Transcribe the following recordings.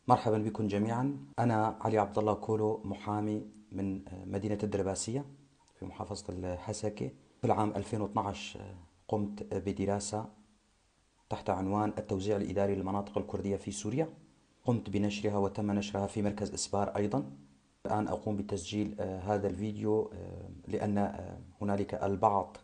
مرحبا بكم جميعا. أنا علي عبد الله كولو، محامي من مدينة الدرباسية في محافظة الحسكة. في العام 2012 قمت بدراسة تحت عنوان التوزيع الإداري للمناطق الكردية في سوريا. قمت بنشرها وتم نشرها في مركز إسبار أيضا. الآن أقوم بتسجيل هذا الفيديو لأن هنالك البعض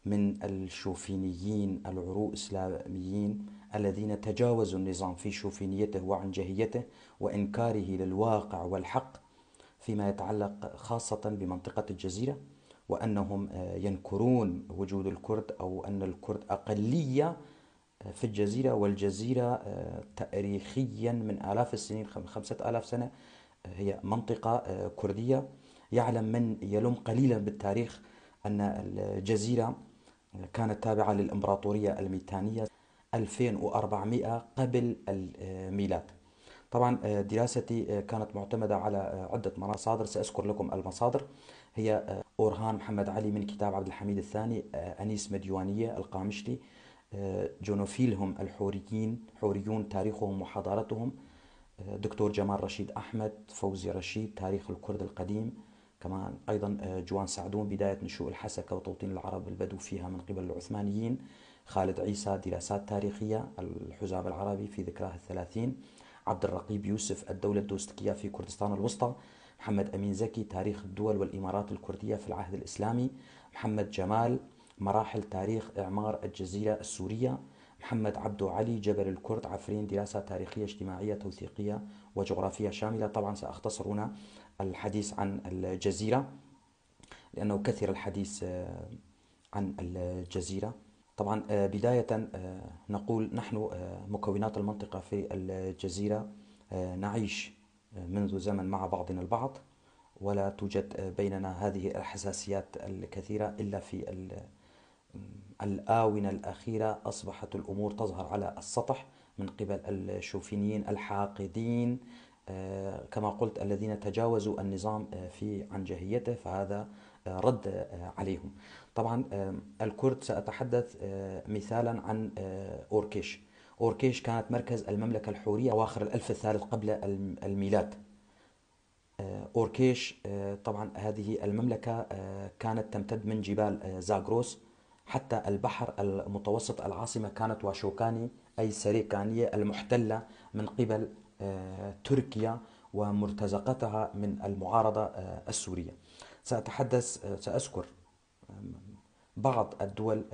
من الشوفينيين العروق إسلاميين الذين تجاوزوا النظام في شوفينيته وعنجهيته وإنكاره للواقع والحق فيما يتعلق خاصة بمنطقة الجزيرة، وأنهم ينكرون وجود الكرد أو أن الكرد أقلية في الجزيرة. والجزيرة تاريخيا من آلاف السنين، 5000 سنة، هي منطقة كردية. يعلم من يلم قليلا بالتاريخ أن الجزيرة كانت تابعة للإمبراطورية الميتانية 2400 قبل الميلاد. طبعا دراستي كانت معتمدة على عدة مصادر، سأذكر لكم المصادر. هي أورهان محمد علي من كتاب عبد الحميد الثاني، أنيس مديوانية القامشلي، جونوفيلهم الحوريين، حوريون تاريخهم وحضارتهم، دكتور جمال رشيد أحمد، فوزي رشيد تاريخ الكرد القديم، كمان أيضا جوان سعدون بداية نشوء الحسكة وتوطين العرب البدو فيها من قبل العثمانيين، خالد عيسى دراسات تاريخية، الحزام العربي في ذكراه الثلاثين، عبد الرقيب يوسف الدولة الدوستكية في كردستان الوسطى، محمد أمين زكي تاريخ الدول والإمارات الكردية في العهد الإسلامي، محمد جمال مراحل تاريخ إعمار الجزيرة السورية، محمد عبدو علي جبل الكرد عفرين دراسة تاريخية اجتماعية توثيقية وجغرافية شاملة. طبعا سأختصر هنا الحديث عن الجزيرة لأنه كثر الحديث عن الجزيرة. طبعا بداية نقول نحن مكونات المنطقة في الجزيرة نعيش منذ زمن مع بعضنا البعض، ولا توجد بيننا هذه الحساسيات الكثيرة إلا في الآونة الأخيرة. أصبحت الأمور تظهر على السطح من قبل الشوفينيين الحاقدين، كما قلت الذين تجاوزوا النظام في عنجهيته، فهذا رد عليهم. طبعا الكرد سأتحدث مثالا عن أوركيش. أوركيش كانت مركز المملكة الحورية أواخر الألف الثالث قبل الميلاد. أوركيش طبعا هذه المملكة كانت تمتد من جبال زاغروس حتى البحر المتوسط. العاصمة كانت واشوكاني أي سريكانية المحتلة من قبل تركيا ومرتزقتها من المعارضة السورية. سأذكر بعض الدول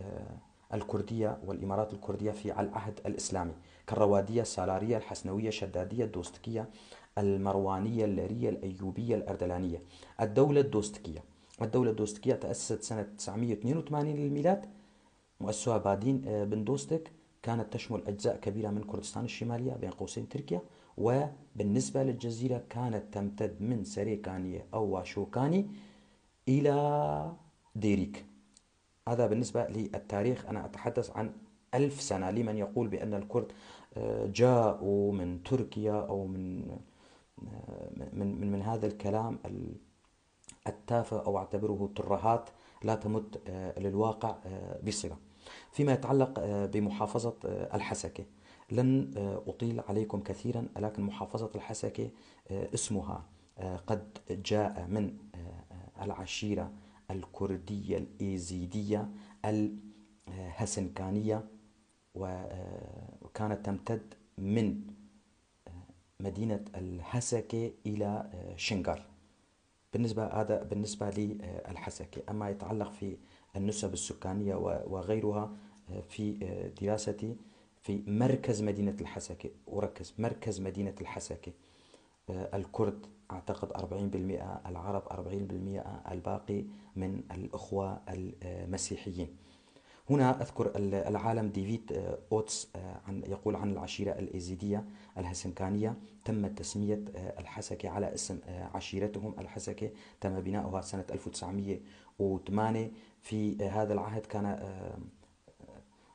الكردية والإمارات الكردية في العهد الإسلامي كالروادية، السالارية، الحسنوية، الشدادية، الدوستكية، المروانية، الليرية، الأيوبية، الأردلانية. الدولة الدوستكية تأسست سنة 982 للميلاد، مؤسسها بادين بن دوستك. كانت تشمل أجزاء كبيرة من كردستان الشمالية بين قوسين تركيا. وبالنسبة للجزيرة كانت تمتد من سريكانية أو واشوكاني إلى ديريك. هذا بالنسبة للتاريخ. أنا أتحدث عن 1000 سنة. لمن يقول بأن الكرد جاءوا من تركيا أو من هذا الكلام التافه، أو أعتبره ترهات لا تمت للواقع بصلة. فيما يتعلق بمحافظة الحسكة، لن أطيل عليكم كثيرا، لكن محافظة الحسكة اسمها قد جاء من العشيرة الكردية الإيزيدية الهسنكانية، وكانت تمتد من مدينة الحسكة إلى شنغار. هذا بالنسبة للحسكة. أما يتعلق في النسب السكانية وغيرها، في دراستي في مركز مدينة الحسكة، أركز مركز مدينة الحسكة، الكرد أعتقد 40%، العرب 40%، الباقي من الأخوة المسيحيين. هنا أذكر العالم ديفيد أوتس يقول عن العشيرة الإيزيدية الهسنكانية تم تسمية الحسكة على اسم عشيرتهم الحسكة. تم بناؤها سنة 1908. في هذا العهد كان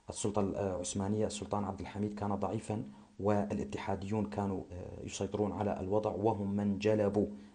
السلطة العثمانية، السلطان عبد الحميد كان ضعيفا، والاتحاديون كانوا يسيطرون على الوضع، وهم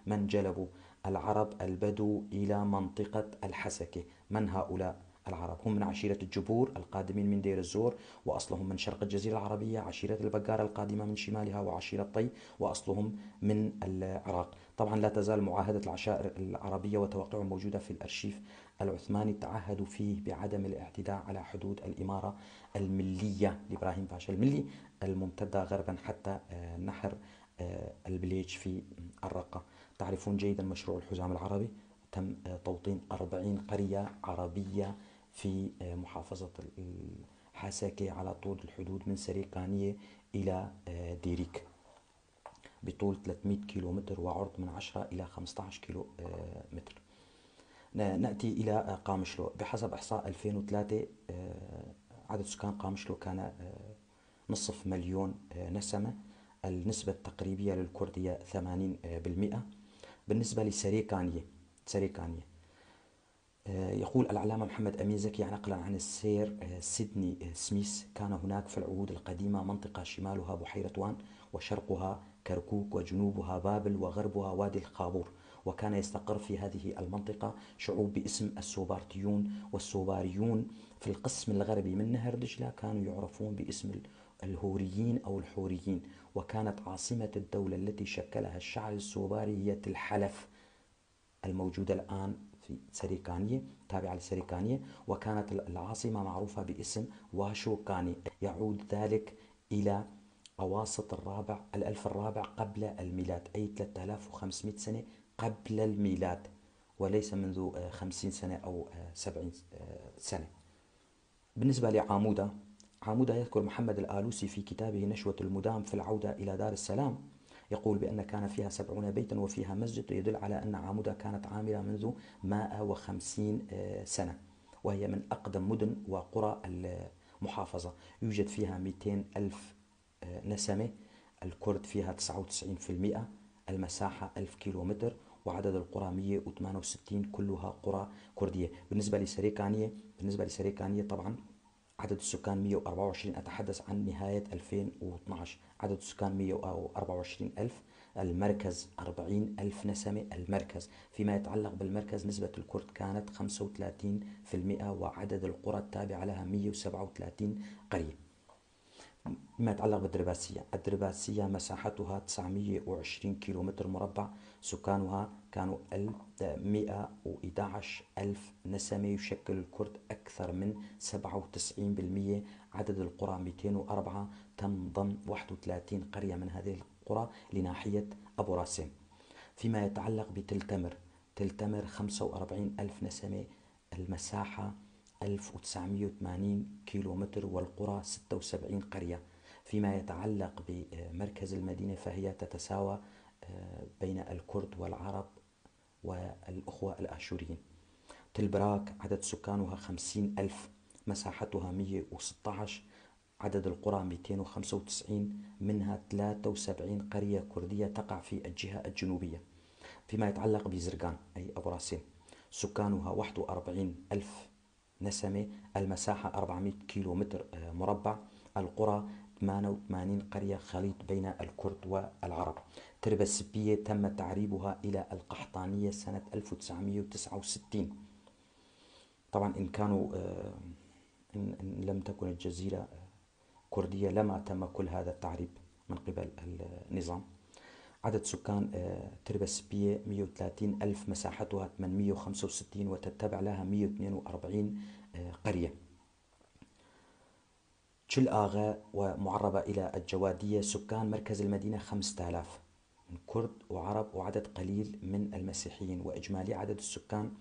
من جلبوا العرب البدو إلى منطقة الحسكة. من هؤلاء العرب. هم من عشيرة الجبور القادمين من دير الزور، وأصلهم من شرق الجزيرة العربية، عشيرة البقار القادمة من شمالها، وعشيرة طي وأصلهم من العراق. طبعا لا تزال معاهدة العشائر العربية وتوقيعهم موجودة في الأرشيف العثماني، تعهدوا فيه بعدم الاعتداء على حدود الإمارة الملية لإبراهيم باشا الملي الممتدة غربا حتى نهر البليج في الرقة. تعرفون جيدا مشروع الحزام العربي، تم توطين 40 قرية عربية في محافظة الحسكة على طول الحدود من سريكانية إلى ديريك، بطول 300 كيلو متر وعرض من 10 إلى 15 كيلو متر. نأتي إلى قامشلو. بحسب إحصاء 2003 عدد سكان قامشلو كان نصف مليون نسمة. النسبة التقريبية للكرد هي 80%. بالنسبة لسريكانية، يقول العلامة محمد أمين زكي نقلا عن السير سيدني سميث: كان هناك في العهود القديمة منطقة شمالها بحيرة وان، وشرقها كركوك، وجنوبها بابل، وغربها وادي الخابور. وكان يستقر في هذه المنطقة شعوب باسم السوبارتيون، والسوباريون في القسم الغربي من نهر دجلة كانوا يعرفون باسم الهوريين أو الحوريين. وكانت عاصمة الدولة التي شكلها الشعب السوباري هي تل حلف الموجودة الآن في سريكانية، تابعة لسريكانية. وكانت العاصمة معروفة باسم واشوكاني، يعود ذلك إلى أواسط الألف الرابع قبل الميلاد، أي 3500 سنة قبل الميلاد، وليس منذ 50 سنة أو 70 سنة. بالنسبة لعامودة، يذكر محمد الآلوسي في كتابه نشوة المدام في العودة إلى دار السلام، يقول بأن كان فيها 70 بيتا وفيها مسجد، يدل على أن عامودة كانت عامرة منذ 150 سنة، وهي من أقدم مدن وقرى المحافظة. يوجد فيها 200 ألف نسمة، الكرد فيها 99%، المساحة 1000 كيلومتر، وعدد القرى 168 كلها قرى كردية. بالنسبة لسريكانية طبعا عدد السكان 124. أتحدث عن نهاية 2012، عدد السكان 124 ألف. المركز 40 ألف نسمة المركز. فيما يتعلق بالمركز نسبة الكرد كانت 35%، وعدد القرى التابعة لها 137 قرية. فيما يتعلق الدرباسية مساحتها 920 كيلومتر مربع، سكانها كانوا 111 ألف نسمة، يشكل الكرد أكثر من 97%. عدد القرى 204، تم ضم 31 قرية من هذه القرى لناحية أبو راسم. فيما يتعلق تل تمر 45 ألف نسمة، المساحة 1980 كيلومتر، والقرى 76 قرية. فيما يتعلق بمركز المدينة فهي تتساوى بين الكرد والعرب والأخوة الآشوريين. تلبراك عدد سكانها 50 ألف، مساحتها 116، عدد القرى 295، منها 73 قرية كردية تقع في الجهة الجنوبية. فيما يتعلق بزرقان أي أبو راسم، سكانها 41 ألف نسمة، المساحة 400 كيلو متر مربع، القرى 88 قرية خليط بين الكرد والعرب. تربة السبية تم تعريبها إلى القحطانية سنة 1969. طبعا إن لم تكن الجزيرة كردية لما تم كل هذا التعريب من قبل النظام. عدد سكان تربة السبية 130 ألف، مساحتها 865، وتتبع لها 142 قرية. تشل آغا ومعربة إلى الجوادية، سكان مركز المدينة 5000 من كرد وعرب وعدد قليل من المسيحيين، وإجمالي عدد السكان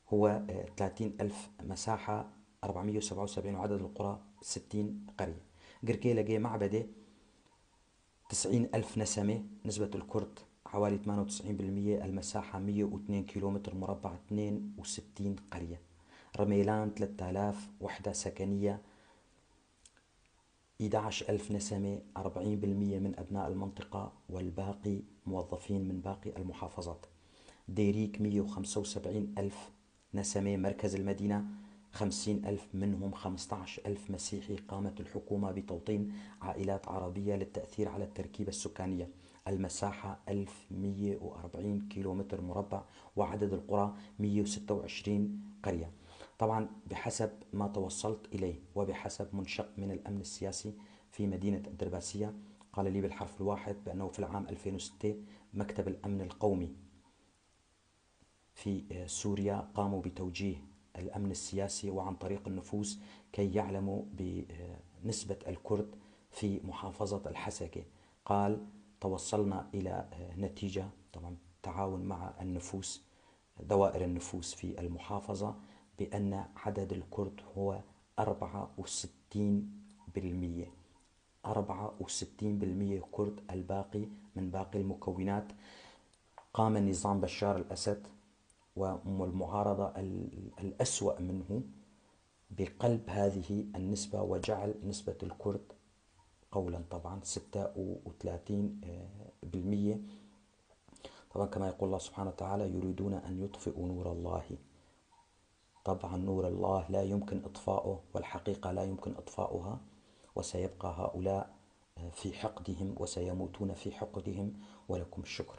هو 30 ألف، مساحة 477، وعدد القرى 60 قرية. قركيلة معبدة 90 ألف نسمة، نسبة الكرد حوالي 98%، المساحة 102 كيلومتر مربع، 62 قرية. رميلان 3000 وحدة سكنية، 11 ألف نسمة، 40% من أبناء المنطقة، والباقي موظفين من باقي المحافظات. ديريك 175 ألف نسمة، مركز المدينة 50 ألف، منهم 15 ألف مسيحي. قامت الحكومة بتوطين عائلات عربية للتأثير على التركيبة السكانية. المساحة 1140 كيلومتر مربع، وعدد القرى 126 قرية. طبعا بحسب ما توصلت إليه وبحسب منشق من الأمن السياسي في مدينة الدرباسية، قال لي بالحرف الواحد بأنه في العام 2006 مكتب الأمن القومي في سوريا قاموا بتوجيه الأمن السياسي وعن طريق النفوذ كي يعلموا بنسبة الكرد في محافظة الحسكة. قال توصلنا إلى نتيجة، طبعا تعاون مع النفوذ، دوائر النفوذ في المحافظة، بأن عدد الكرد هو 64%. 64% كرد، الباقي من باقي المكونات. قام نظام بشار الأسد والمعارضة الأسوأ منه بقلب هذه النسبة، وجعل نسبة الكرد قولا طبعا 36%. طبعا كما يقول الله سبحانه وتعالى: يريدون أن يطفئوا نور الله. طبعا نور الله لا يمكن إطفاؤه، والحقيقة لا يمكن إطفاؤها، وسيبقى هؤلاء في حقدهم وسيموتون في حقدهم، ولكم الشكر.